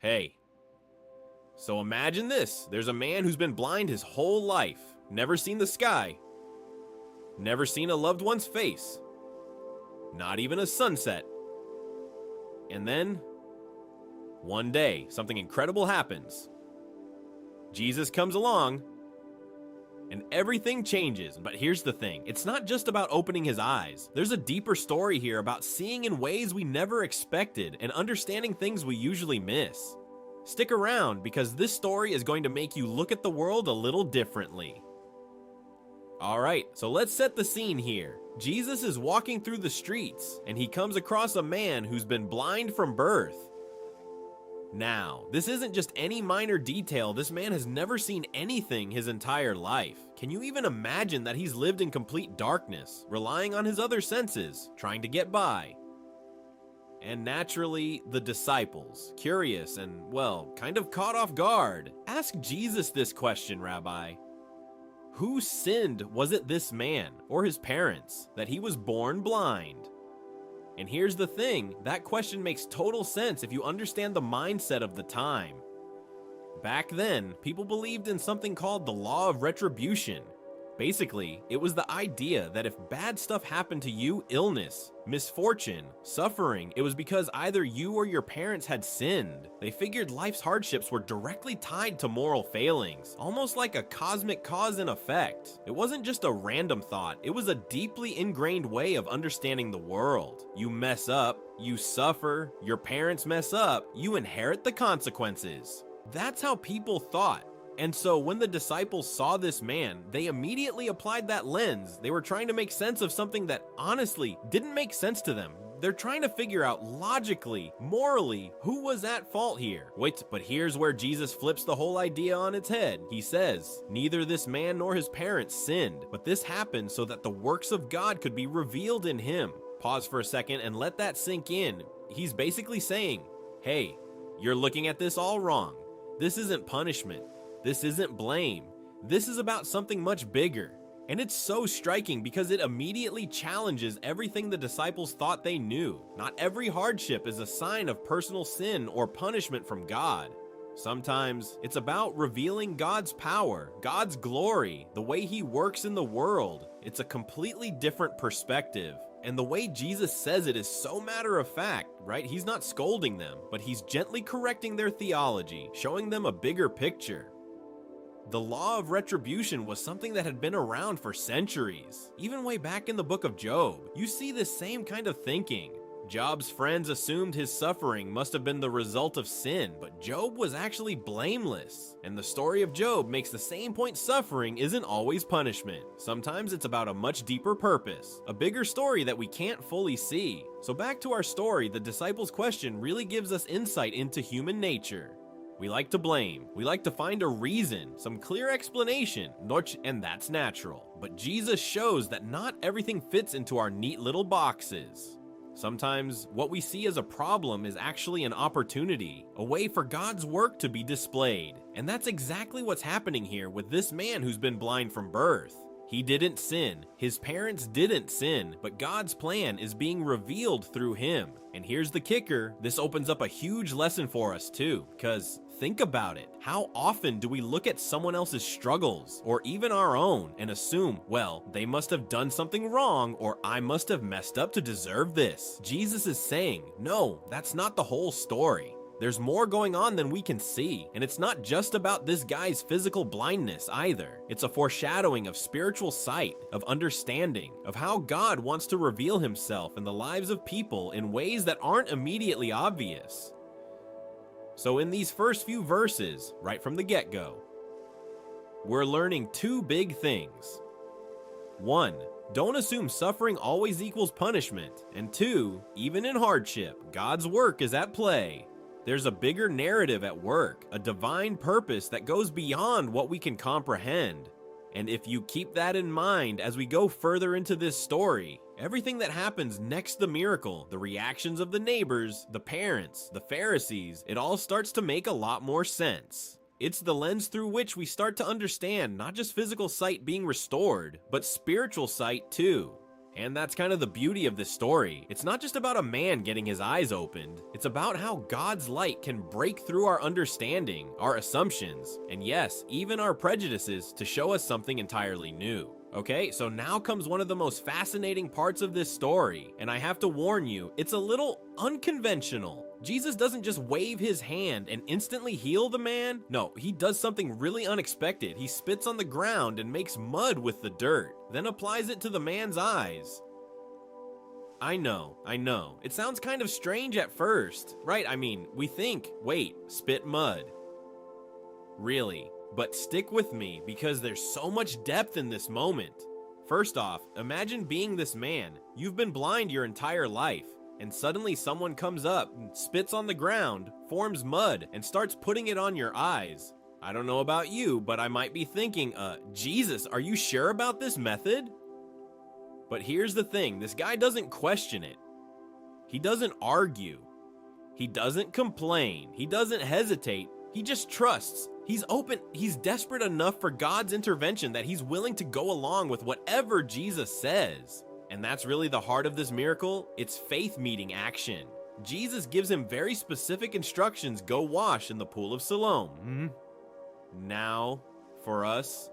Hey, so imagine this. There's a man who's been blind his whole life, never seen the sky, never seen a loved one's face, not even a sunset. And then, one day, something incredible happens. Jesus comes along, and everything changes. But here's the thing, it's not just about opening his eyes. There's a deeper story here about seeing in ways we never expected and understanding things we usually miss. Stick around, because this story is going to make you look at the world a little differently. Alright, so let's set the scene here. Jesus is walking through the streets, and he comes across a man who's been blind from birth. Now, this isn't just any minor detail. This man has never seen anything his entire life. Can you even imagine that he's lived in complete darkness, relying on his other senses, trying to get by? And naturally, the disciples, curious and, well, kind of caught off guard, ask Jesus this question, Rabbi. Who sinned? Was it this man or his parents that he was born blind? And here's the thing, that question makes total sense if you understand the mindset of the time. Back then, people believed in something called the law of retribution. Basically, it was the idea that if bad stuff happened to you, illness, misfortune, suffering, it was because either you or your parents had sinned. They figured life's hardships were directly tied to moral failings, almost like a cosmic cause and effect. It wasn't just a random thought, it was a deeply ingrained way of understanding the world. You mess up, you suffer, your parents mess up, you inherit the consequences. That's how people thought. And so when the disciples saw this man, they immediately applied that lens. They were trying to make sense of something that honestly didn't make sense to them. They're trying to figure out logically, morally, who was at fault here. Wait, but here's where Jesus flips the whole idea on its head. He says, neither this man nor his parents sinned, but this happened so that the works of God could be revealed in him. Pause for a second and let that sink in. He's basically saying, hey, you're looking at this all wrong. This isn't punishment. This isn't blame. This is about something much bigger. And it's so striking because it immediately challenges everything the disciples thought they knew. Not every hardship is a sign of personal sin or punishment from God. Sometimes it's about revealing God's power, God's glory, the way he works in the world. It's a completely different perspective. And the way Jesus says it is so matter of fact, right? He's not scolding them, but he's gently correcting their theology, showing them a bigger picture. The law of retribution was something that had been around for centuries. Even way back in the book of Job, you see this same kind of thinking. Job's friends assumed his suffering must have been the result of sin, but Job was actually blameless. And the story of Job makes the same point: suffering isn't always punishment. Sometimes it's about a much deeper purpose, a bigger story that we can't fully see. So back to our story, the disciples' question really gives us insight into human nature. We like to blame. We like to find a reason, some clear explanation, and that's natural. But Jesus shows that not everything fits into our neat little boxes. Sometimes what we see as a problem is actually an opportunity, a way for God's work to be displayed. And that's exactly what's happening here with this man who's been blind from birth. He didn't sin, his parents didn't sin, but God's plan is being revealed through him. And here's the kicker, this opens up a huge lesson for us too, because think about it. How often do we look at someone else's struggles, or even our own, and assume, well, they must have done something wrong, or I must have messed up to deserve this? Jesus is saying, no, that's not the whole story. There's more going on than we can see, and it's not just about this guy's physical blindness either. It's a foreshadowing of spiritual sight, of understanding, of how God wants to reveal himself in the lives of people in ways that aren't immediately obvious. So in these first few verses, right from the get-go, we're learning two big things. 1, don't assume suffering always equals punishment, and 2, even in hardship, God's work is at play. There's a bigger narrative at work, a divine purpose that goes beyond what we can comprehend. And if you keep that in mind as we go further into this story, everything that happens next the miracle, the reactions of the neighbors, the parents, the Pharisees, it all starts to make a lot more sense. It's the lens through which we start to understand not just physical sight being restored, but spiritual sight too. And that's kind of the beauty of this story. It's not just about a man getting his eyes opened. It's about how God's light can break through our understanding, our assumptions, and yes, even our prejudices to show us something entirely new. Okay, so now comes one of the most fascinating parts of this story, and I have to warn you, it's a little unconventional. Jesus doesn't just wave his hand and instantly heal the man. No, he does something really unexpected. He spits on the ground and makes mud with the dirt, then applies it to the man's eyes. I know. It sounds kind of strange at first, right? I mean, we think, wait, spit mud. Really? But stick with me because there's so much depth in this moment. First off, imagine being this man. You've been blind your entire life, and suddenly someone comes up and spits on the ground, forms mud, and starts putting it on your eyes. I don't know about you, but I might be thinking, Jesus, are you sure about this method? But here's the thing, this guy doesn't question it. He doesn't argue. He doesn't complain. He doesn't hesitate. He just trusts. He's open, he's desperate enough for God's intervention that he's willing to go along with whatever Jesus says. And that's really the heart of this miracle. It's faith meeting action. Jesus gives him very specific instructions. Go wash in the pool of Siloam. Now, for us,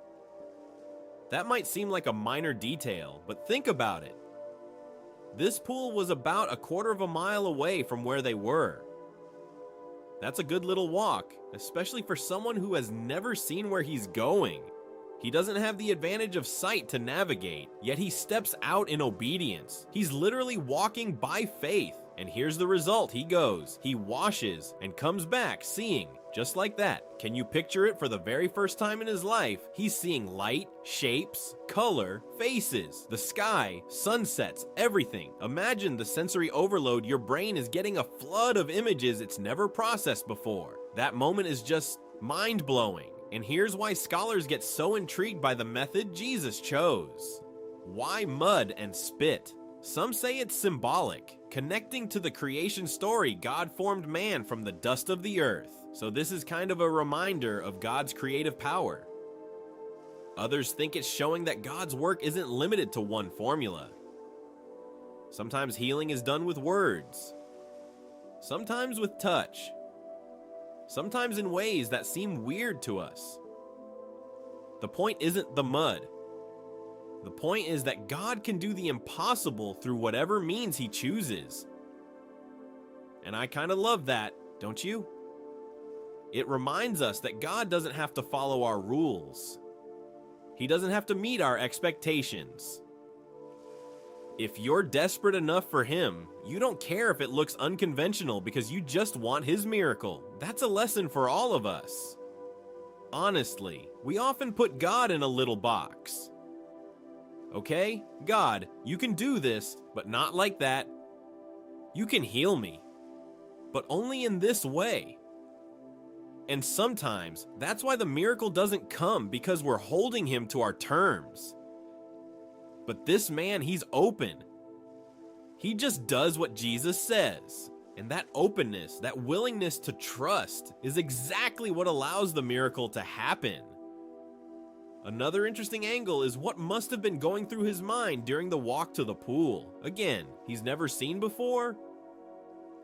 that might seem like a minor detail, but think about it. This pool was about 1/4 mile away from where they were. That's a good little walk, especially for someone who has never seen where he's going. He doesn't have the advantage of sight to navigate, yet he steps out in obedience. He's literally walking by faith, and here's the result. He goes, he washes, and comes back seeing, just like that. Can you picture it? For the very first time in his life, he's seeing light, shapes, color, faces, the sky, sunsets, everything. Imagine the sensory overload. Your brain is getting a flood of images it's never processed before. That moment is just mind-blowing. And here's why scholars get so intrigued by the method Jesus chose. Why mud and spit? Some say it's symbolic, connecting to the creation story. God formed man from the dust of the earth. So this is kind of a reminder of God's creative power. Others think it's showing that God's work isn't limited to one formula. Sometimes healing is done with words, sometimes with touch, sometimes in ways that seem weird to us. The point isn't the mud. The point is that God can do the impossible through whatever means he chooses. And I kind of love that, don't you? It reminds us that God doesn't have to follow our rules. He doesn't have to meet our expectations. If you're desperate enough for him, you don't care if it looks unconventional because you just want his miracle. That's a lesson for all of us. Honestly, we often put God in a little box. Okay, God, you can do this, but not like that. You can heal me, but only in this way. And sometimes, that's why the miracle doesn't come, because we're holding him to our terms. But this man, he's open. He just does what Jesus says. And that openness, that willingness to trust, is exactly what allows the miracle to happen. Another interesting angle is what must have been going through his mind during the walk to the pool. Again, he's never seen before.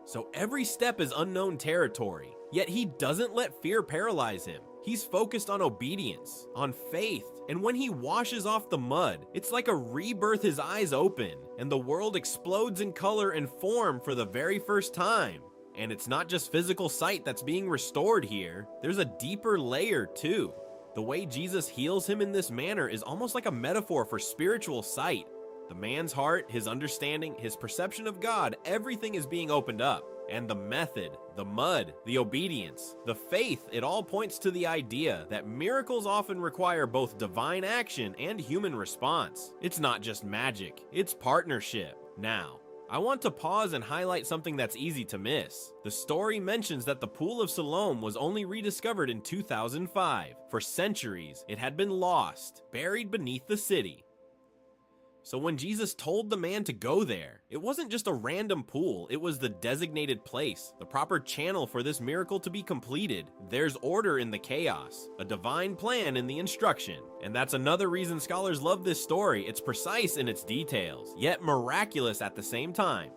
So every step is unknown territory, yet he doesn't let fear paralyze him. He's focused on obedience, on faith, and when he washes off the mud, it's like a rebirth. His eyes open, and the world explodes in color and form for the very first time. And it's not just physical sight that's being restored here, there's a deeper layer too. The way Jesus heals him in this manner is almost like a metaphor for spiritual sight. The man's heart, his understanding, his perception of God, everything is being opened up. And the method, the mud, the obedience, the faith, it all points to the idea that miracles often require both divine action and human response. It's not just magic, it's partnership. Now, I want to pause and highlight something that's easy to miss. The story mentions that the Pool of Siloam was only rediscovered in 2005. For centuries, it had been lost, buried beneath the city. So when Jesus told the man to go there, it wasn't just a random pool, it was the designated place, the proper channel for this miracle to be completed. There's order in the chaos, a divine plan in the instruction. And that's another reason scholars love this story. It's precise in its details, yet miraculous at the same time.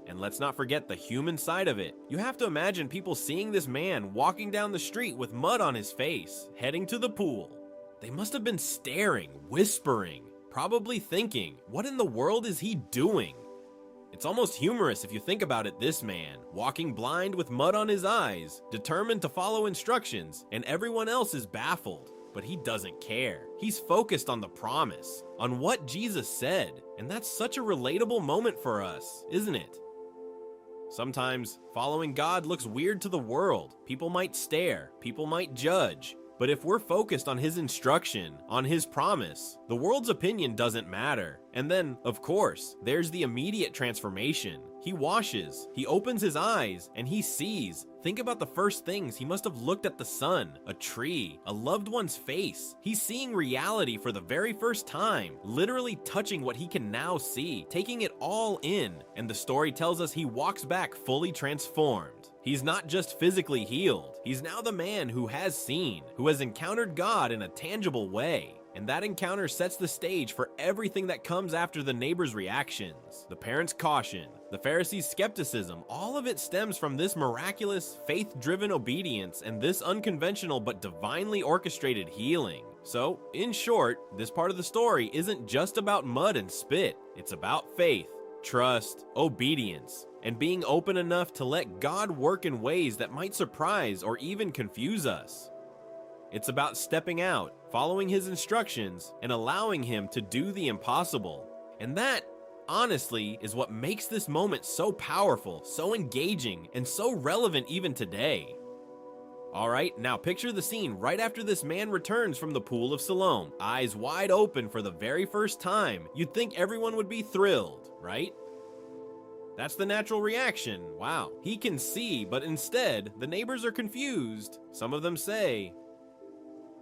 And let's not forget the human side of it. You have to imagine people seeing this man walking down the street with mud on his face, heading to the pool. They must have been staring, whispering, probably thinking, what in the world is he doing? It's almost humorous if you think about it. This man, walking blind with mud on his eyes, determined to follow instructions, and everyone else is baffled. But he doesn't care. He's focused on the promise, on what Jesus said. And that's such a relatable moment for us, isn't it? Sometimes following God looks weird to the world. People might stare, people might judge. But if we're focused on his instruction, on his promise, the world's opinion doesn't matter. And then, of course, there's the immediate transformation. He washes, he opens his eyes, and he sees. Think about the first things. He must have looked at the sun, a tree, a loved one's face. He's seeing reality for the very first time, literally touching what he can now see, taking it all in. And the story tells us he walks back fully transformed. He's not just physically healed. He's now the man who has seen, who has encountered God in a tangible way. And that encounter sets the stage for everything that comes after the neighbor's reactions, the parents' caution, the Pharisees' skepticism. All of it stems from this miraculous, faith-driven obedience and this unconventional but divinely orchestrated healing. So, in short, this part of the story isn't just about mud and spit. It's about faith, trust, obedience, and being open enough to let God work in ways that might surprise or even confuse us. It's about stepping out, following his instructions, and allowing him to do the impossible. And that, honestly, is what makes this moment so powerful, so engaging, and so relevant even today. Alright, now picture the scene right after this man returns from the pool of Siloam, eyes wide open for the very first time. You'd think everyone would be thrilled, right? That's the natural reaction. Wow, he can see, but instead, the neighbors are confused. Some of them say,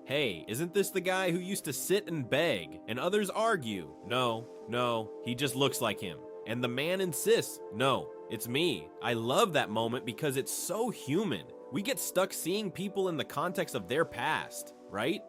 "Hey, isn't this the guy who used to sit and beg?" And others argue, No, he just looks like him. And the man insists, "No, it's me." I love that moment because it's so human. We get stuck seeing people in the context of their past, right?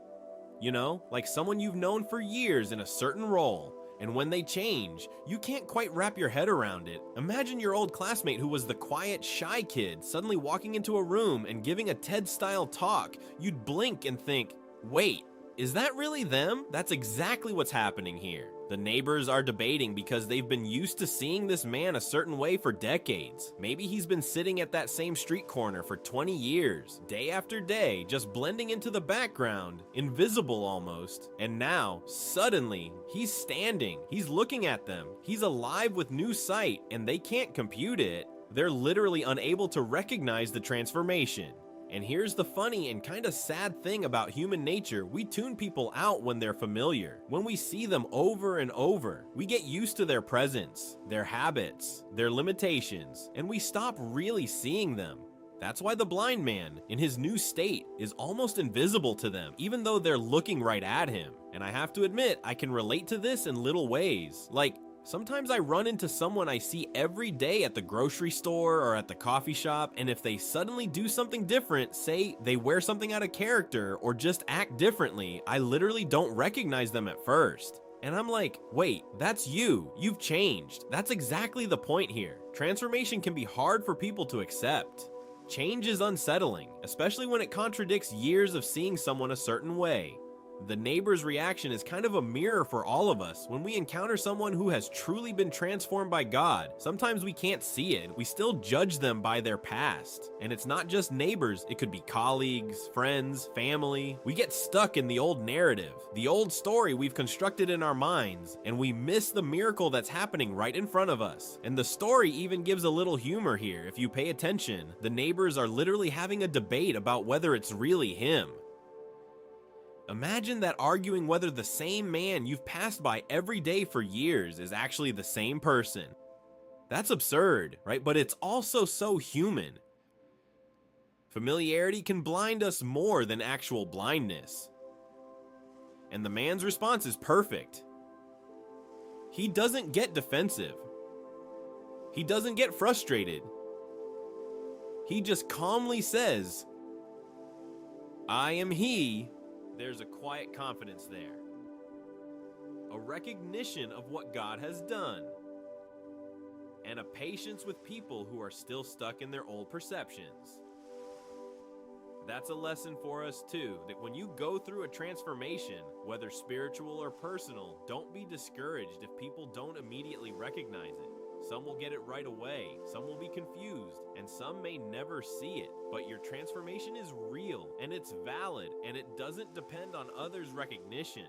You know, like someone you've known for years in a certain role. And when they change, you can't quite wrap your head around it. Imagine your old classmate who was the quiet, shy kid suddenly walking into a room and giving a TED-style talk. You'd blink and think, wait, is that really them? That's exactly what's happening here. The neighbors are debating because they've been used to seeing this man a certain way for decades. Maybe he's been sitting at that same street corner for 20 years, day after day, just blending into the background, invisible almost. And now, suddenly, he's standing, he's looking at them, he's alive with new sight, and they can't compute it. They're literally unable to recognize the transformation. And here's the funny and kind of sad thing about human nature. We tune people out when they're familiar. When we see them over and over, we get used to their presence, their habits, their limitations, and we stop really seeing them. That's why the blind man, in his new state, is almost invisible to them, even though they're looking right at him. And I have to admit, I can relate to this in little ways. Like, sometimes I run into someone I see every day at the grocery store or at the coffee shop, and if they suddenly do something different, say they wear something out of character or just act differently, I literally don't recognize them at first. And I'm like, wait, that's you. You've changed. That's exactly the point here. Transformation can be hard for people to accept. Change is unsettling, especially when it contradicts years of seeing someone a certain way. The neighbor's reaction is kind of a mirror for all of us. When we encounter someone who has truly been transformed by God, sometimes we can't see it. We still judge them by their past. And it's not just neighbors, it could be colleagues, friends, family. We get stuck in the old narrative, the old story we've constructed in our minds, and we miss the miracle that's happening right in front of us. And the story even gives a little humor here. If you pay attention, the neighbors are literally having a debate about whether it's really him. Imagine that, arguing whether the same man you've passed by every day for years is actually the same person. That's absurd, right? But it's also so human. Familiarity can blind us more than actual blindness. And the man's response is perfect. He doesn't get defensive. He doesn't get frustrated. He just calmly says, I am he. There's a quiet confidence there. A recognition of what God has done. And a patience with people who are still stuck in their old perceptions. That's a lesson for us too, that when you go through a transformation, whether spiritual or personal, don't be discouraged if people don't immediately recognize it. Some will get it right away, some will be confused, and some may never see it. But your transformation is real, and it's valid, and it doesn't depend on others' recognition.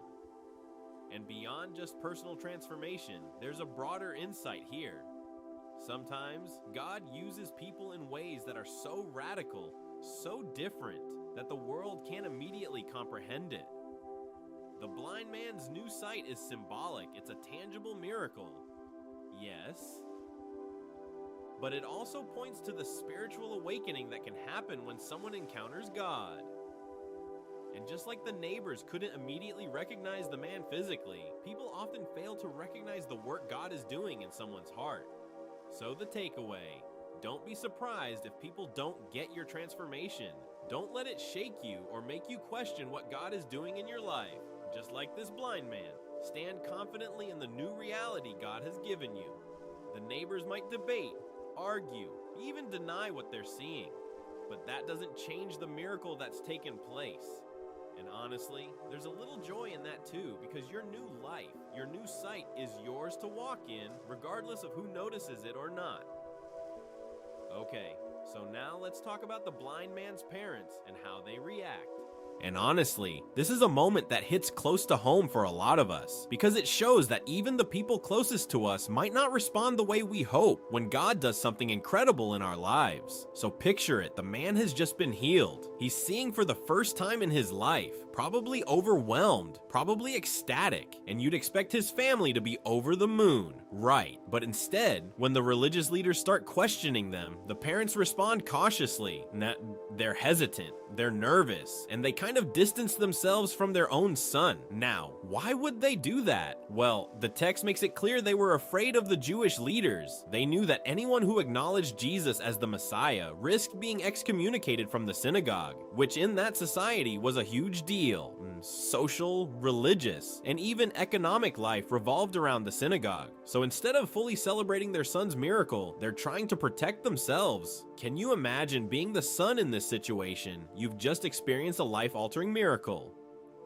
And beyond just personal transformation, there's a broader insight here. Sometimes, God uses people in ways that are so radical, so different, that the world can't immediately comprehend it. The blind man's new sight is symbolic. It's a tangible miracle. Yes. But it also points to the spiritual awakening that can happen when someone encounters God. And just like the neighbors couldn't immediately recognize the man physically, people often fail to recognize the work God is doing in someone's heart. So the takeaway, don't be surprised if people don't get your transformation. Don't let it shake you or make you question what God is doing in your life. Just like this blind man, stand confidently in the new reality God has given you. The neighbors might debate, argue, even deny what they're seeing, but that doesn't change the miracle that's taken place. And honestly, there's a little joy in that too, because your new life, your new sight is yours to walk in, regardless of who notices it or not. Okay, so now let's talk about the blind man's parents and how they react. And honestly, this is a moment that hits close to home for a lot of us, because it shows that even the people closest to us might not respond the way we hope when God does something incredible in our lives. So picture it, the man has just been healed. He's seeing for the first time in his life, probably overwhelmed, probably ecstatic, and you'd expect his family to be over the moon, right? But instead, when the religious leaders start questioning them, the parents respond cautiously. They're hesitant, they're nervous, and they kind of distance themselves from their own son. Now, why would they do that? Well, the text makes it clear they were afraid of the Jewish leaders. They knew that anyone who acknowledged Jesus as the Messiah risked being excommunicated from the synagogue, which in that society was a huge deal. Social, religious, and even economic life revolved around the synagogue. So instead of fully celebrating their son's miracle, they're trying to protect themselves. Can you imagine being the son in this situation? You've just experienced a life-altering miracle.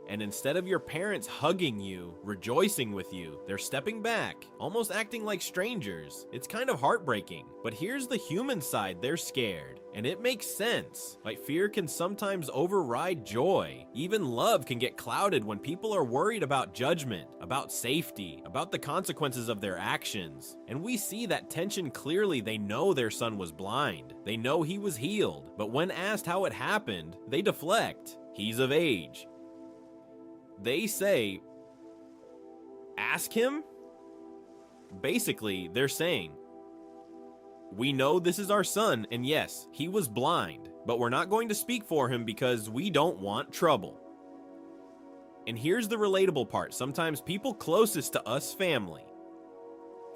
And instead of your parents hugging you, rejoicing with you, they're stepping back, almost acting like strangers. It's kind of heartbreaking. But here's the human side, they're scared. And it makes sense. Like, fear can sometimes override joy. Even love can get clouded when people are worried about judgment, about safety, about the consequences of their actions. And we see that tension clearly. They know their son was blind. They know he was healed. But when asked how it happened, they deflect. He's of age. They say, ask him? Basically, they're saying, we know this is our son, and yes, he was blind, but we're not going to speak for him because we don't want trouble. And here's the relatable part. Sometimes people closest to us, family,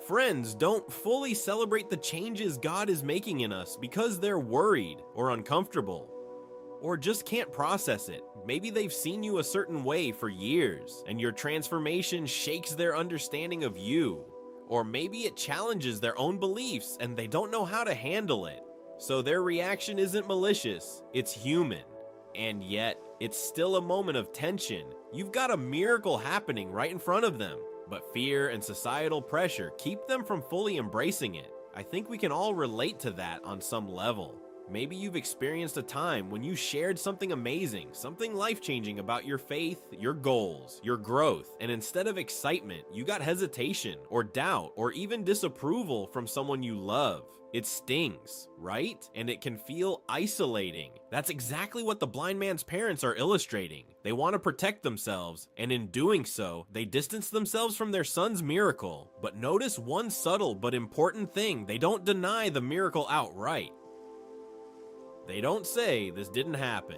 friends, don't fully celebrate the changes God is making in us because they're worried or uncomfortable, or just can't process it. Maybe they've seen you a certain way for years, and your transformation shakes their understanding of you. Or maybe it challenges their own beliefs, and they don't know how to handle it. So their reaction isn't malicious, it's human. And yet, it's still a moment of tension. You've got a miracle happening right in front of them, but fear and societal pressure keep them from fully embracing it. I think we can all relate to that on some level. Maybe you've experienced a time when you shared something amazing, something life-changing about your faith, your goals, your growth, and instead of excitement, you got hesitation or doubt or even disapproval from someone you love. It stings, right? And it can feel isolating. That's exactly what the blind man's parents are illustrating. They want to protect themselves, and in doing so, they distance themselves from their son's miracle. But notice one subtle but important thing. They don't deny the miracle outright. They don't say this didn't happen.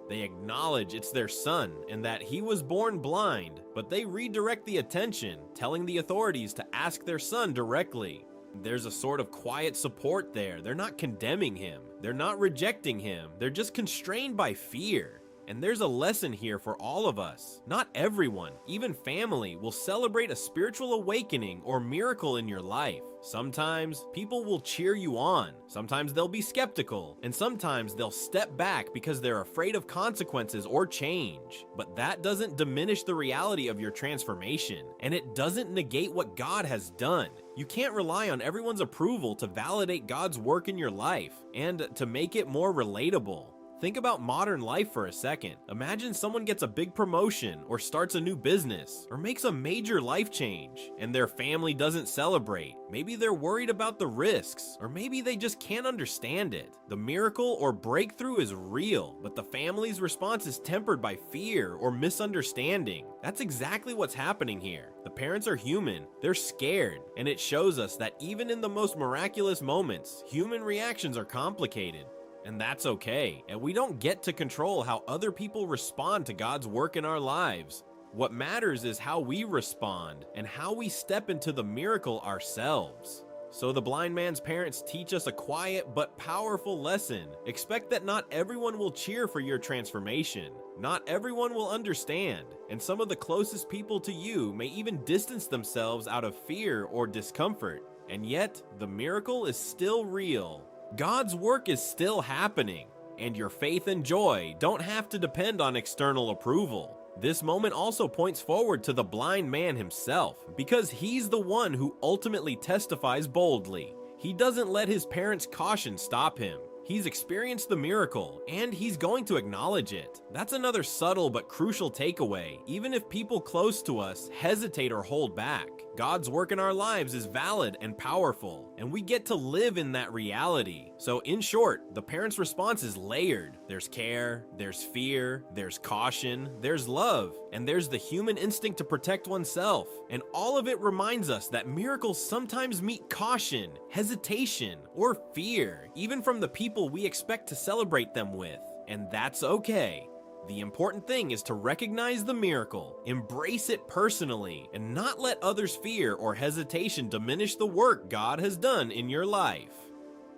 They acknowledge it's their son and that he was born blind, but they redirect the attention, telling the authorities to ask their son directly. There's a sort of quiet support there. They're not condemning him. They're not rejecting him. They're just constrained by fear. And there's a lesson here for all of us. Not everyone, even family, will celebrate a spiritual awakening or miracle in your life. Sometimes people will cheer you on, sometimes they'll be skeptical, and sometimes they'll step back because they're afraid of consequences or change. But that doesn't diminish the reality of your transformation, and it doesn't negate what God has done. You can't rely on everyone's approval to validate God's work in your life and to make it more relatable. Think about modern life for a second. Imagine someone gets a big promotion or starts a new business or makes a major life change and their family doesn't celebrate. Maybe they're worried about the risks, or maybe they just can't understand it. The miracle or breakthrough is real, but the family's response is tempered by fear or misunderstanding. That's exactly what's happening here. The parents are human, they're scared, and it shows us that even in the most miraculous moments, human reactions are complicated. And that's okay, and we don't get to control how other people respond to God's work in our lives. What matters is how we respond and how we step into the miracle ourselves. So the blind man's parents teach us a quiet but powerful lesson. Expect that not everyone will cheer for your transformation. Not everyone will understand, and some of the closest people to you may even distance themselves out of fear or discomfort. And yet, the miracle is still real. God's work is still happening, and your faith and joy don't have to depend on external approval. This moment also points forward to the blind man himself, because he's the one who ultimately testifies boldly. He doesn't let his parents' caution stop him. He's experienced the miracle, and he's going to acknowledge it. That's another subtle but crucial takeaway. Even if people close to us hesitate or hold back, God's work in our lives is valid and powerful, and we get to live in that reality. So in short, the parent's response is layered. There's care, there's fear, there's caution, there's love, and there's the human instinct to protect oneself. And all of it reminds us that miracles sometimes meet caution, hesitation, or fear, even from the people we expect to celebrate them with. And that's okay. The important thing is to recognize the miracle, embrace it personally, and not let others' fear or hesitation diminish the work God has done in your life.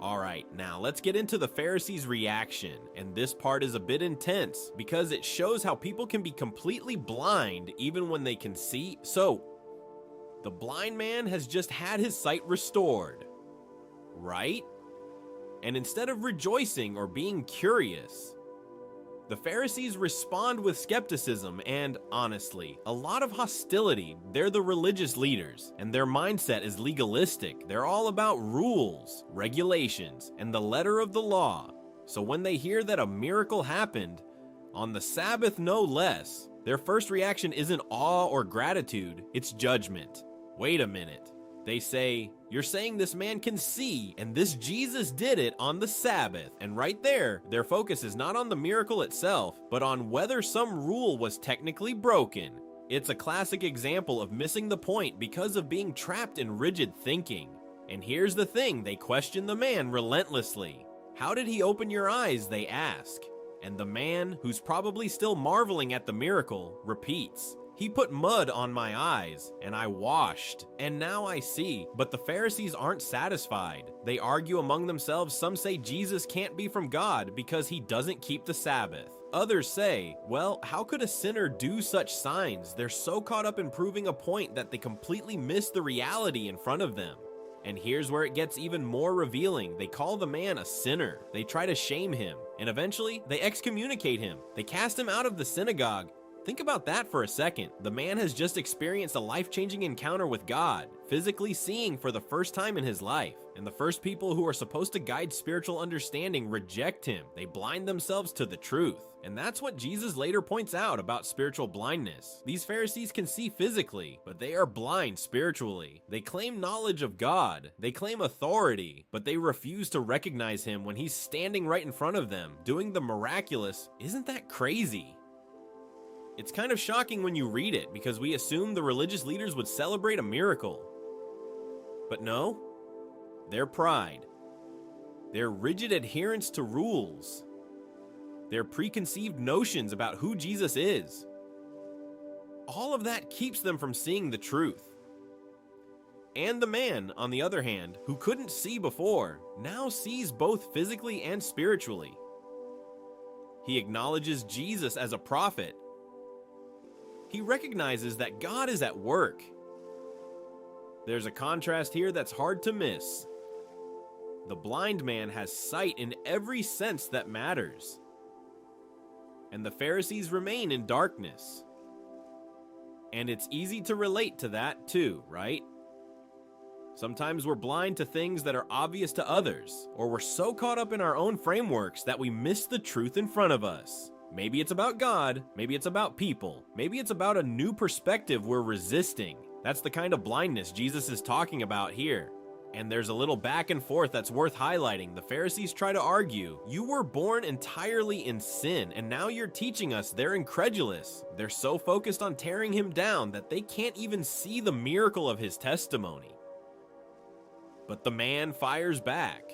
Alright, now let's get into the Pharisees' reaction, and this part is a bit intense because it shows how people can be completely blind even when they can see. So, the blind man has just had his sight restored, right? And instead of rejoicing or being curious, the Pharisees respond with skepticism and, honestly, a lot of hostility. They're the religious leaders, and their mindset is legalistic. They're all about rules, regulations, and the letter of the law. So when they hear that a miracle happened, on the Sabbath no less, their first reaction isn't awe or gratitude, it's judgment. Wait a minute. They say, you're saying this man can see, and this Jesus did it on the Sabbath. And right there, their focus is not on the miracle itself, but on whether some rule was technically broken. It's a classic example of missing the point because of being trapped in rigid thinking. And here's the thing, they question the man relentlessly. How did he open your eyes, they ask. And the man, who's probably still marveling at the miracle, repeats, he put mud on my eyes, and I washed, and now I see. But the Pharisees aren't satisfied. They argue among themselves. Some say Jesus can't be from God because he doesn't keep the Sabbath. Others say, well, how could a sinner do such signs? They're so caught up in proving a point that they completely miss the reality in front of them. And here's where it gets even more revealing. They call the man a sinner. They try to shame him, and eventually they excommunicate him. They cast him out of the synagogue. Think about that for a second. The man has just experienced a life-changing encounter with God, physically seeing for the first time in his life. And the first people who are supposed to guide spiritual understanding reject him. They blind themselves to the truth. And that's what Jesus later points out about spiritual blindness. These Pharisees can see physically, but they are blind spiritually. They claim knowledge of God. They claim authority, but they refuse to recognize him when he's standing right in front of them, doing the miraculous. Isn't that crazy? It's kind of shocking when you read it because we assume the religious leaders would celebrate a miracle. But no, their pride, their rigid adherence to rules, their preconceived notions about who Jesus is. All of that keeps them from seeing the truth. And the man, on the other hand, who couldn't see before, now sees both physically and spiritually. He acknowledges Jesus as a prophet. He recognizes that God is at work. There's a contrast here that's hard to miss. The blind man has sight in every sense that matters. And the Pharisees remain in darkness. And it's easy to relate to that too, right? Sometimes we're blind to things that are obvious to others, or we're so caught up in our own frameworks that we miss the truth in front of us. Maybe it's about God, maybe it's about people, maybe it's about a new perspective we're resisting. That's the kind of blindness Jesus is talking about here. And there's a little back and forth that's worth highlighting. The Pharisees try to argue, you were born entirely in sin, and now you're teaching us they're incredulous. They're so focused on tearing him down that they can't even see the miracle of his testimony. But the man fires back.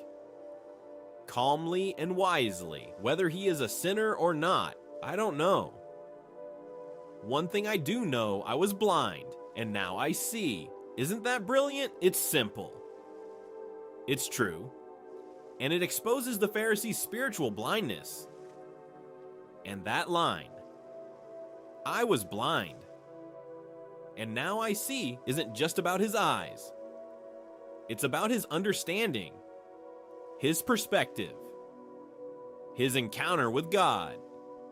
Calmly and wisely, whether he is a sinner or not, I don't know. One thing I do know, I was blind, and now I see. Isn't that brilliant? It's simple. It's true. And it exposes the Pharisees' spiritual blindness. And that line, I was blind, and now I see, isn't just about his eyes. It's about his understanding, his perspective, his encounter with God.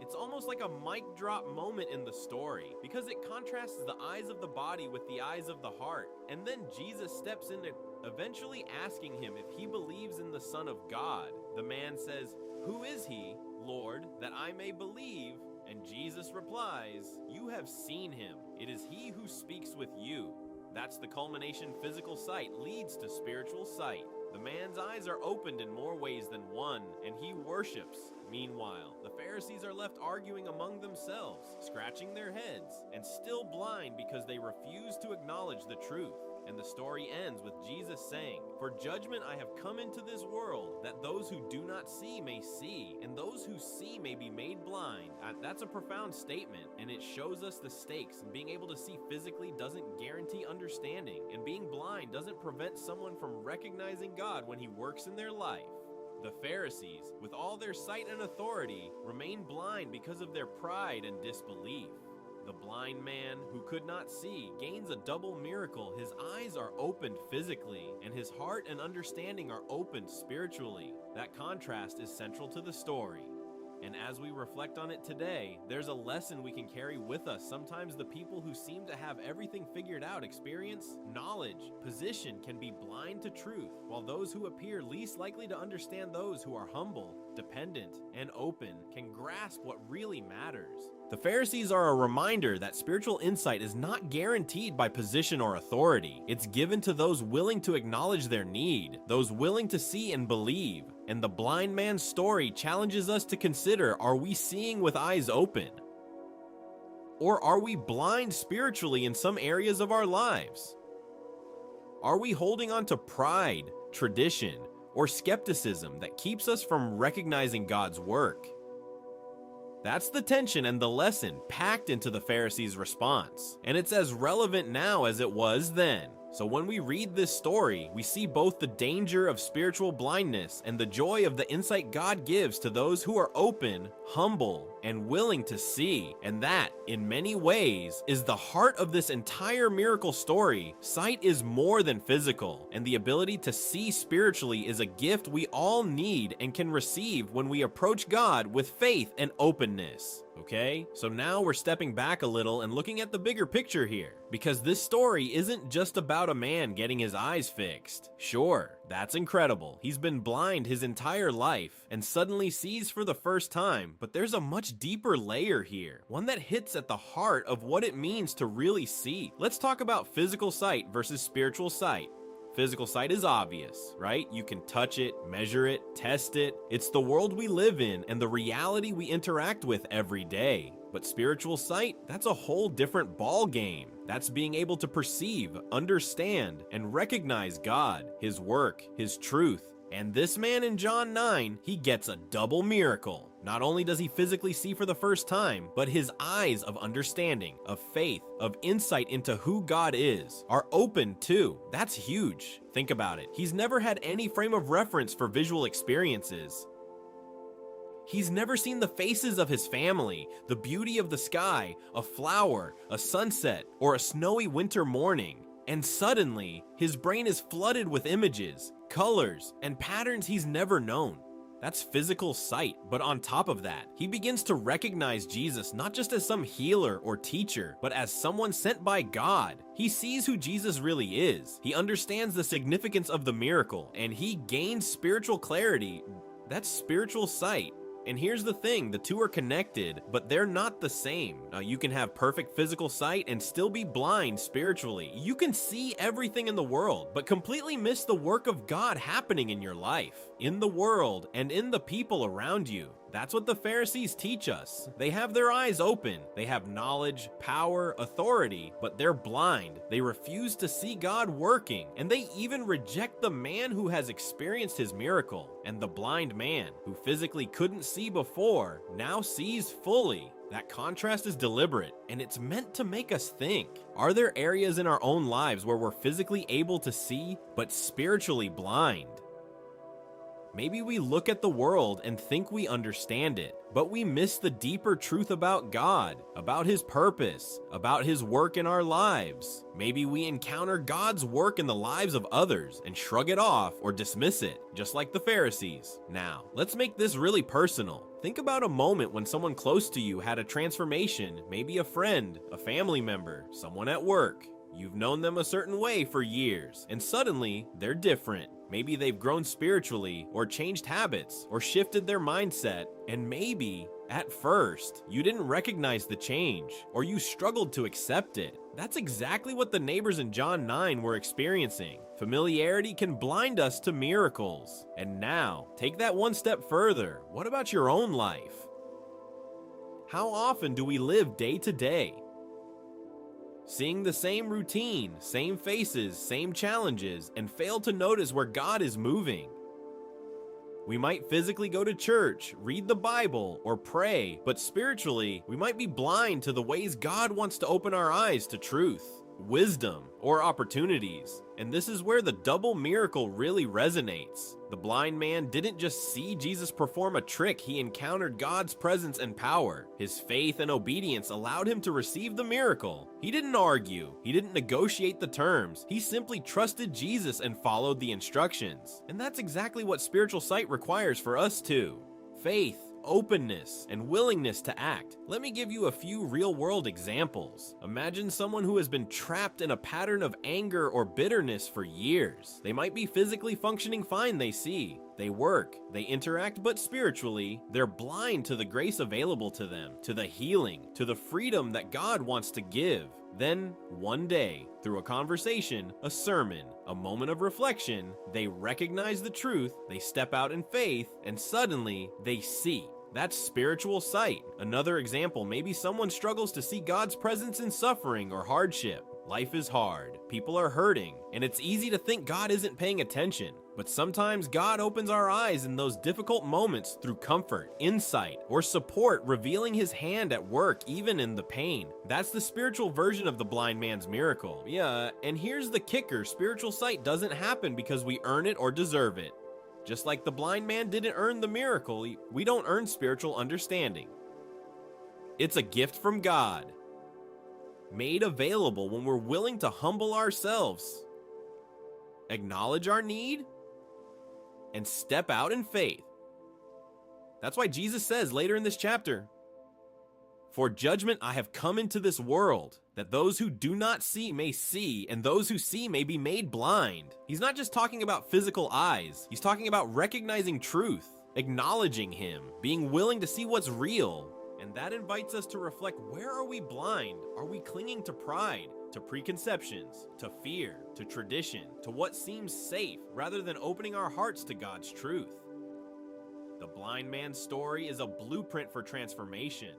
It's almost like a mic drop moment in the story because it contrasts the eyes of the body with the eyes of the heart. And then Jesus steps in, eventually asking him if he believes in the Son of God. The man says, "Who is he, Lord, that I may believe?" And Jesus replies, "You have seen him. It is he who speaks with you." That's the culmination. Physical sight leads to spiritual sight. The man's eyes are opened in more ways than one, and he worships. Meanwhile, the Pharisees are left arguing among themselves, scratching their heads, and still blind because they refuse to acknowledge the truth. And the story ends with Jesus saying, "For judgment I have come into this world, that those who do not see may see, and those who see may be made blind." That's a profound statement, and it shows us the stakes. And being able to see physically doesn't guarantee understanding, and being blind doesn't prevent someone from recognizing God when he works in their life. The Pharisees, with all their sight and authority, remain blind because of their pride and disbelief. The blind man who could not see gains a double miracle. His eyes are opened physically, and his heart and understanding are opened spiritually. That contrast is central to the story. And as we reflect on it today, there's a lesson we can carry with us. Sometimes the people who seem to have everything figured out, experience, knowledge, position, can be blind to truth, while those who appear least likely to understand, those who are humble, dependent, and open, can grasp what really matters. The Pharisees are a reminder that spiritual insight is not guaranteed by position or authority. It's given to those willing to acknowledge their need, those willing to see and believe. And the blind man's story challenges us to consider, are we seeing with eyes open? Or are we blind spiritually in some areas of our lives? Are we holding on to pride, tradition, or skepticism that keeps us from recognizing God's work? That's the tension and the lesson packed into the Pharisees' response. And it's as relevant now as it was then. So when we read this story, we see both the danger of spiritual blindness and the joy of the insight God gives to those who are open, humble, and willing to see. And that, in many ways, is the heart of this entire miracle story. Sight is more than physical, and the ability to see spiritually is a gift we all need and can receive when we approach God with faith and openness. Okay, so now we're stepping back a little and looking at the bigger picture here, because this story isn't just about a man getting his eyes fixed. Sure, that's incredible. He's been blind his entire life and suddenly sees for the first time, but there's a much deeper layer here, one that hits at the heart of what it means to really see. Let's talk about physical sight versus spiritual sight. Physical sight is obvious, right? You can touch it, measure it, test it. It's the world we live in and the reality we interact with every day. But spiritual sight, that's a whole different ball game. That's being able to perceive, understand, and recognize God, His work, His truth, And this man in John 9, he gets a double miracle. Not only does he physically see for the first time, but his eyes of understanding, of faith, of insight into who God is are open too. That's huge. Think about it. He's never had any frame of reference for visual experiences. He's never seen the faces of his family, the beauty of the sky, a flower, a sunset, or a snowy winter morning. And suddenly, his brain is flooded with images, colors, and patterns he's never known. That's physical sight, but on top of that, he begins to recognize Jesus not just as some healer or teacher, but as someone sent by God. He sees who Jesus really is. He understands the significance of the miracle, and he gains spiritual clarity. That's spiritual sight. And here's the thing, the two are connected, but they're not the same. Now, you can have perfect physical sight and still be blind spiritually. You can see everything in the world, but completely miss the work of God happening in your life, in the world, and in the people around you. That's what the Pharisees teach us. They have their eyes open. They have knowledge, power, authority, but they're blind. They refuse to see God working, and they even reject the man who has experienced his miracle. And the blind man, who physically couldn't see before, now sees fully. That contrast is deliberate, and it's meant to make us think. Are there areas in our own lives where we're physically able to see, but spiritually blind? Maybe we look at the world and think we understand it, but we miss the deeper truth about God, about his purpose, about his work in our lives. Maybe we encounter God's work in the lives of others and shrug it off or dismiss it, just like the Pharisees. Now, let's make this really personal. Think about a moment when someone close to you had a transformation, maybe a friend, a family member, someone at work. You've known them a certain way for years, and suddenly they're different. Maybe they've grown spiritually, or changed habits, or shifted their mindset, and maybe, at first, you didn't recognize the change, or you struggled to accept it. That's exactly what the neighbors in John 9 were experiencing. Familiarity can blind us to miracles. And now, take that one step further. What about your own life? How often do we live day to day? Seeing the same routine, same faces, same challenges, and fail to notice where God is moving. We might physically go to church, read the Bible, or pray, but spiritually, we might be blind to the ways God wants to open our eyes to truth, wisdom, or opportunities. And this is where the double miracle really resonates. The blind man didn't just see Jesus perform a trick, he encountered God's presence and power. His faith and obedience allowed him to receive the miracle. He didn't argue, he didn't negotiate the terms, he simply trusted Jesus and followed the instructions. And that's exactly what spiritual sight requires for us too. Faith, openness, and willingness to act. Let me give you a few real-world examples. Imagine someone who has been trapped in a pattern of anger or bitterness for years. They might be physically functioning fine, they see. They work, they interact, but spiritually, they're blind to the grace available to them, to the healing, to the freedom that God wants to give. Then, one day, through a conversation, a sermon, a moment of reflection, they recognize the truth, they step out in faith, and suddenly, they see. That's spiritual sight. Another example, maybe someone struggles to see God's presence in suffering or hardship. Life is hard, people are hurting, and it's easy to think God isn't paying attention. But sometimes God opens our eyes in those difficult moments through comfort, insight, or support, revealing his hand at work even in the pain. That's the spiritual version of the blind man's miracle. Yeah, and here's the kicker, spiritual sight doesn't happen because we earn it or deserve it. Just like the blind man didn't earn the miracle, we don't earn spiritual understanding. It's a gift from God, made available when we're willing to humble ourselves, acknowledge our need, and step out in faith. That's why Jesus says later in this chapter, "For judgment I have come into this world, that those who do not see may see, and those who see may be made blind." He's not just talking about physical eyes. He's talking about recognizing truth, acknowledging him, being willing to see what's real. And that invites us to reflect, where are we blind? Are we clinging to pride, to preconceptions, to fear, to tradition, to what seems safe, rather than opening our hearts to God's truth? The blind man's story is a blueprint for transformation.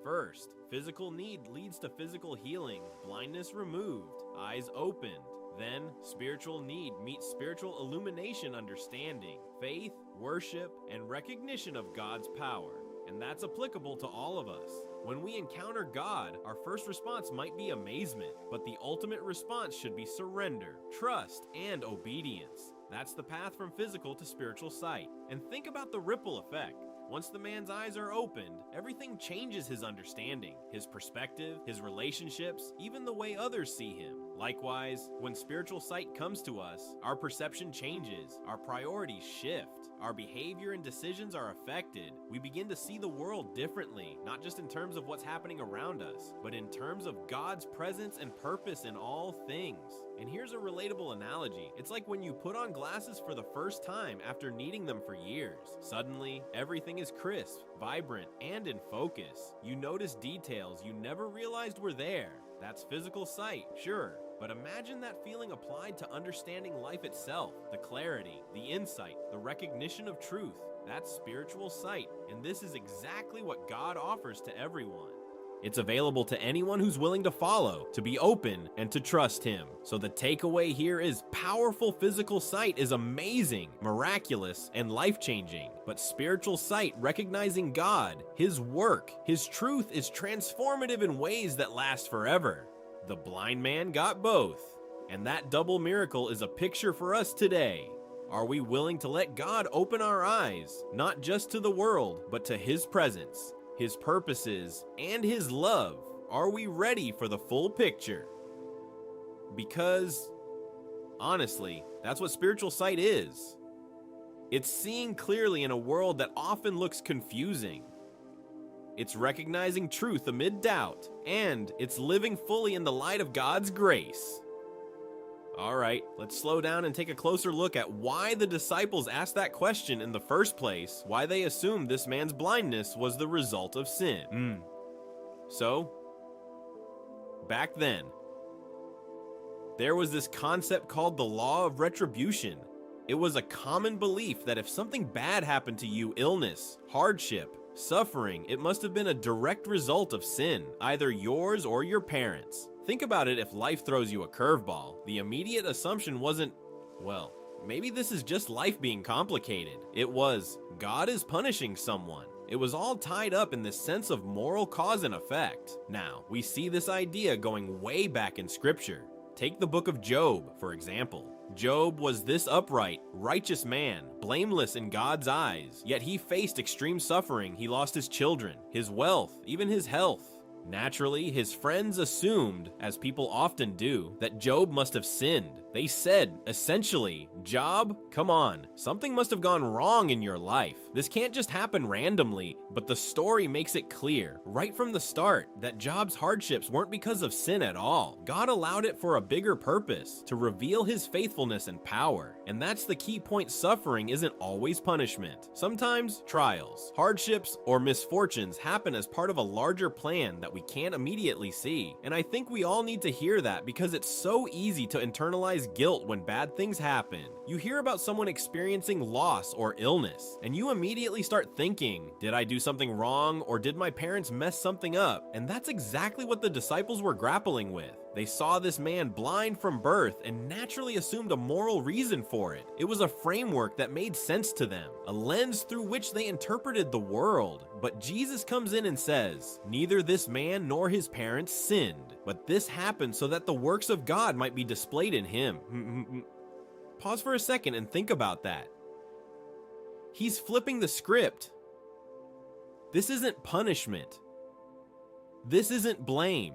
First, physical need leads to physical healing, blindness removed, eyes opened. Then, spiritual need meets spiritual illumination understanding, faith, worship, and recognition of God's power. And that's applicable to all of us. When we encounter God, our first response might be amazement, but the ultimate response should be surrender, trust, and obedience. That's the path from physical to spiritual sight. And think about the ripple effect. Once the man's eyes are opened, everything changes his understanding, his perspective, his relationships, even the way others see him. Likewise, when spiritual sight comes to us, our perception changes, our priorities shift, our behavior and decisions are affected. We begin to see the world differently, not just in terms of what's happening around us, but in terms of God's presence and purpose in all things. And here's a relatable analogy. It's like when you put on glasses for the first time after needing them for years. Suddenly, everything is crisp, vibrant, and in focus. You notice details you never realized were there. That's physical sight, sure, but imagine that feeling applied to understanding life itself, the clarity, the insight, the recognition of truth. That's spiritual sight, and this is exactly what God offers to everyone. It's available to anyone who's willing to follow, to be open, and to trust Him. So the takeaway here is powerful physical sight is amazing, miraculous, and life-changing. But spiritual sight, recognizing God, His work, His truth is transformative in ways that last forever. The blind man got both. And that double miracle is a picture for us today. Are we willing to let God open our eyes, not just to the world, but to His presence, His purposes, and His love? Are we ready for the full picture? Because, honestly, that's what spiritual sight is. It's seeing clearly in a world that often looks confusing. It's recognizing truth amid doubt, and it's living fully in the light of God's grace. All right, let's slow down and take a closer look at why the disciples asked that question in the first place, why they assumed this man's blindness was the result of sin. So, back then, there was this concept called the law of retribution. It was a common belief that if something bad happened to you, illness, hardship, suffering, it must have been a direct result of sin, either yours or your parents'. Think about it. If life throws you a curveball, the immediate assumption wasn't, well, maybe this is just life being complicated. It was, God is punishing someone. It was all tied up in this sense of moral cause and effect. Now, we see this idea going way back in Scripture. Take the book of Job, for example. Job was this upright, righteous man, blameless in God's eyes, yet he faced extreme suffering. He lost his children, his wealth, even his health. Naturally, his friends assumed, as people often do, that Job must have sinned. They said, essentially, Job, come on, something must have gone wrong in your life. This can't just happen randomly, but the story makes it clear, right from the start, that Job's hardships weren't because of sin at all. God allowed it for a bigger purpose, to reveal His faithfulness and power. And that's the key point. Suffering isn't always punishment. Sometimes, trials, hardships, or misfortunes happen as part of a larger plan that we can't immediately see. And I think we all need to hear that, because it's so easy to internalize guilt when bad things happen. You hear about someone experiencing loss or illness, and you immediately start thinking, did I do something wrong, or did my parents mess something up? And that's exactly what the disciples were grappling with. They saw this man blind from birth and naturally assumed a moral reason for it. It was a framework that made sense to them, a lens through which they interpreted the world. But Jesus comes in and says, neither this man nor his parents sinned, but this happened so that the works of God might be displayed in him. Pause for a second and think about that. He's flipping the script. This isn't punishment. This isn't blame.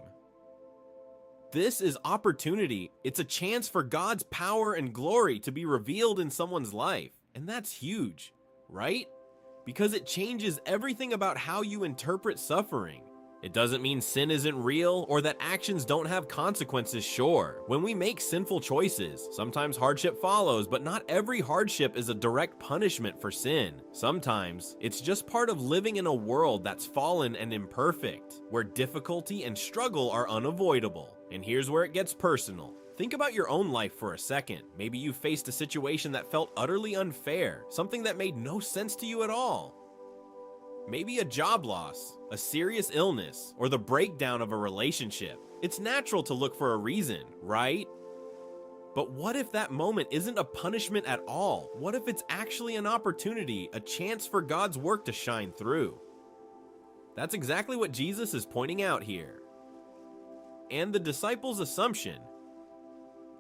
This is opportunity. It's a chance for God's power and glory to be revealed in someone's life. And that's huge, right? Because it changes everything about how you interpret suffering. It doesn't mean sin isn't real or that actions don't have consequences, sure. When we make sinful choices, sometimes hardship follows, but not every hardship is a direct punishment for sin. Sometimes it's just part of living in a world that's fallen and imperfect, where difficulty and struggle are unavoidable. And here's where it gets personal. Think about your own life for a second. Maybe you faced a situation that felt utterly unfair, something that made no sense to you at all. Maybe a job loss, a serious illness, or the breakdown of a relationship. It's natural to look for a reason, right? But what if that moment isn't a punishment at all? What if it's actually an opportunity, a chance for God's work to shine through? That's exactly what Jesus is pointing out here. And the disciples' assumption,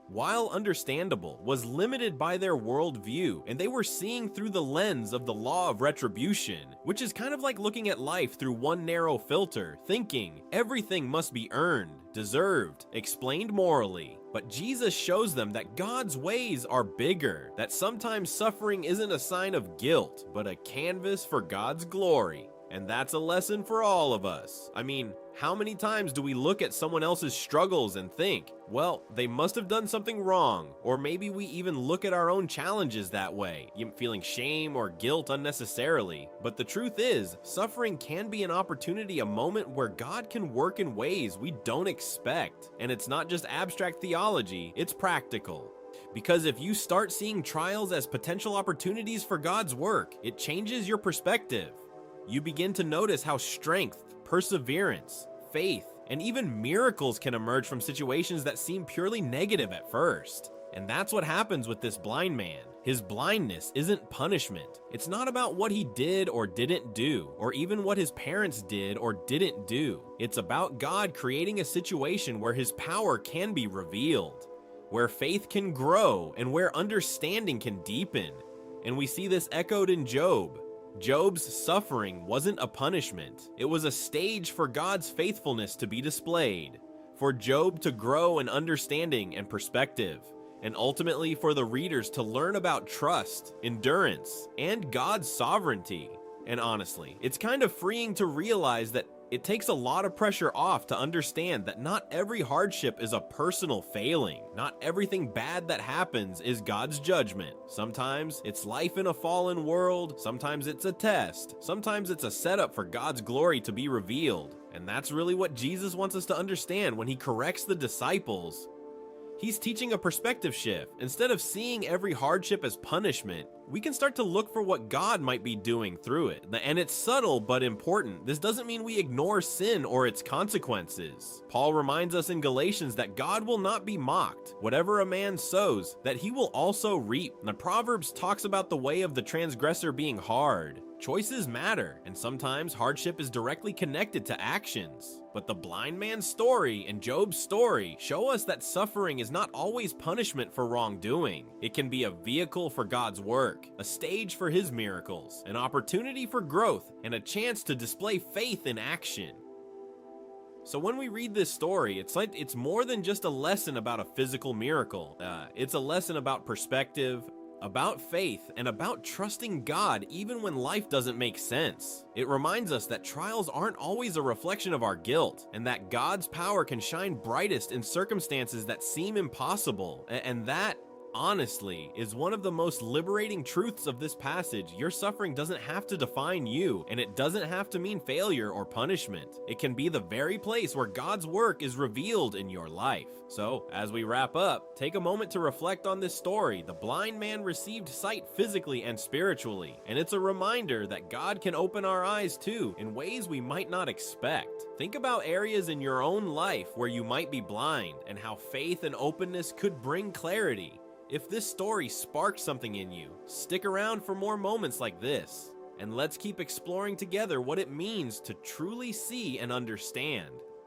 while understandable, was limited by their worldview, and they were seeing through the lens of the law of retribution, which is kind of like looking at life through one narrow filter, thinking everything must be earned, deserved, explained morally. But Jesus shows them that God's ways are bigger, that sometimes suffering isn't a sign of guilt, but a canvas for God's glory. And that's a lesson for all of us. I mean, how many times do we look at someone else's struggles and think, well, they must have done something wrong? Or maybe we even look at our own challenges that way, feeling shame or guilt unnecessarily. But the truth is, suffering can be an opportunity, a moment where God can work in ways we don't expect. And it's not just abstract theology, it's practical. Because if you start seeing trials as potential opportunities for God's work, it changes your perspective. You begin to notice how strength, perseverance, faith, and even miracles can emerge from situations that seem purely negative at first. And that's what happens with this blind man. His blindness isn't punishment. It's not about what he did or didn't do, or even what his parents did or didn't do. It's about God creating a situation where his power can be revealed, where faith can grow, and where understanding can deepen. And we see this echoed in Job. Job's suffering wasn't a punishment. It was a stage for God's faithfulness to be displayed, for Job to grow in understanding and perspective, and ultimately for the readers to learn about trust, endurance, and God's sovereignty. And honestly, it's kind of freeing to realize that it takes a lot of pressure off to understand that not every hardship is a personal failing. Not everything bad that happens is God's judgment. Sometimes it's life in a fallen world, sometimes it's a test, sometimes it's a setup for God's glory to be revealed. And that's really what Jesus wants us to understand when he corrects the disciples. He's teaching a perspective shift. Instead of seeing every hardship as punishment, we can start to look for what God might be doing through it. And it's subtle but important. This doesn't mean we ignore sin or its consequences. Paul reminds us in Galatians that God will not be mocked. Whatever a man sows, that he will also reap. And the Proverbs talks about the way of the transgressor being hard. Choices matter, and sometimes hardship is directly connected to actions. But the blind man's story and Job's story show us that suffering is not always punishment for wrongdoing. It can be a vehicle for God's work, a stage for his miracles, an opportunity for growth, and a chance to display faith in action. So when we read this story, it's like it's more than just a lesson about a physical miracle. It's a lesson about perspective, about faith, and about trusting God even when life doesn't make sense. It reminds us that trials aren't always a reflection of our guilt, and that God's power can shine brightest in circumstances that seem impossible. And that, honestly, is one of the most liberating truths of this passage. Your suffering doesn't have to define you, and it doesn't have to mean failure or punishment. It can be the very place where God's work is revealed in your life. So, as we wrap up, take a moment to reflect on this story. The blind man received sight physically and spiritually, and it's a reminder that God can open our eyes too in ways we might not expect. Think about areas in your own life where you might be blind, and how faith and openness could bring clarity. If this story sparked something in you, stick around for more moments like this, and let's keep exploring together what it means to truly see and understand.